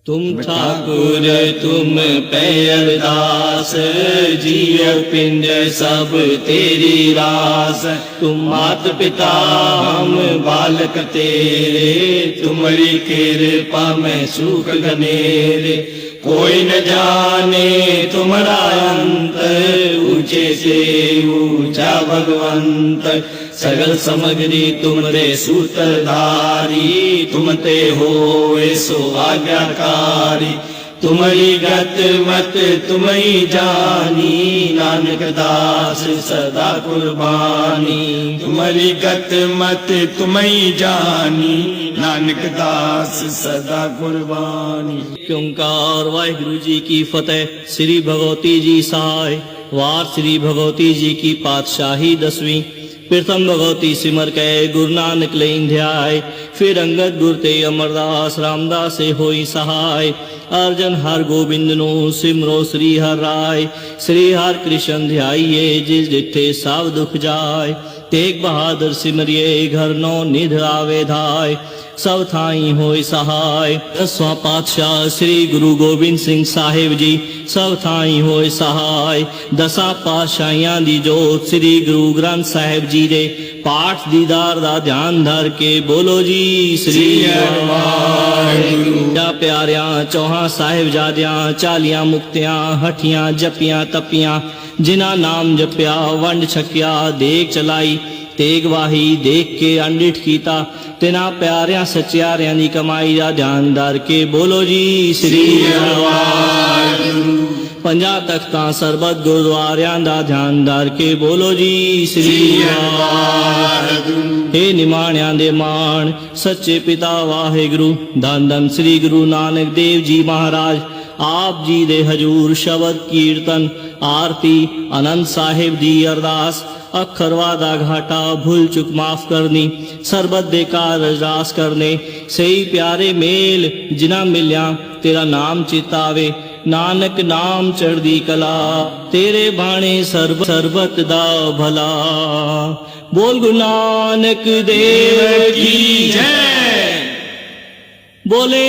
तुम ठाकुर तुम पे अरदास, जियो पिंड सब तेरी रास। तुम मात पिता हम बालक तेरे, तुम्हारी कृपा में सुख घनेरे। कोई न जाने तुम्हारा अंत, ऊंचे से ऊंचा भगवंत। सगल समग्री तुमरे सूत्रधारी, तुम ते होए सो आज्ञाकारी। तुम्हारी गत मत तुम्हें जानी, नानक दास सदा कुर्बानी। तुम्हारी गत मत तुम्हें जानी, नानक दास सदा कुर्बानी। ओंकार वाहिगुरु जी की फतेह। श्री भगवती जी सहाय। वार श्री भगवती जी की पातशाही 10वीं। प्रथम भगवती सिमर कै गुरु नानक लेन ध्याय। फिर अंगद गुर ते अमरदास रामदास से होई सहाय। अर्जन हर गोबिंद नो सिमरो श्री हर राय। श्री हर कृष्ण ध्याइए जिस डिठे सब दुख जाय। तेग बहादुर सिमरिए घर नो निध आवे धाय। सब थाई होय सहाय। 10वां पातशाह श्री गुरु गोबिंद सिंह साहिब जी सब थाई होय सहाय। 10 पातशाहियां दी जोत श्री गुरु ग्रंथ साहिब जी दे पाठ दीदार दा ध्यान धर के बोलो जी श्री वाहिगुरु। प्यारियां 4 साहिबजादियां 40 मुक्तियां हठियां जपियां तपियां। जिन्हां नाम जपिया वंड छकिया देख चलाई। तेग वाही देख के अंडिठ कीता। तिना प्यारियां सचियारियां दी कमाई दा ध्यान धर के बोलो जी श्री वाहिगुरु। 50 तख्तां सरबत गुरुद्वारियां दा ध्यान धर के बोलो जी श्री वाहिगुरु। हे निमाणियां दे मान सच्चे पिता वाहिगुरु। धन धन श्री गुरु नानक देव जी महाराज आप जी दे हजूर शबद कीर्तन आरती आनंद साहिब दी अरदास। अखर वादा घाटा भूल चुक माफ करनी। सरबत दे कार रजदास करने सही प्यारे मेल जिना मिलिया तेरा नाम चितावे। नानक नाम चढ़दी कला तेरे बाणे सरबत दा भला। बोल गुरु नानक देव की जय। बोले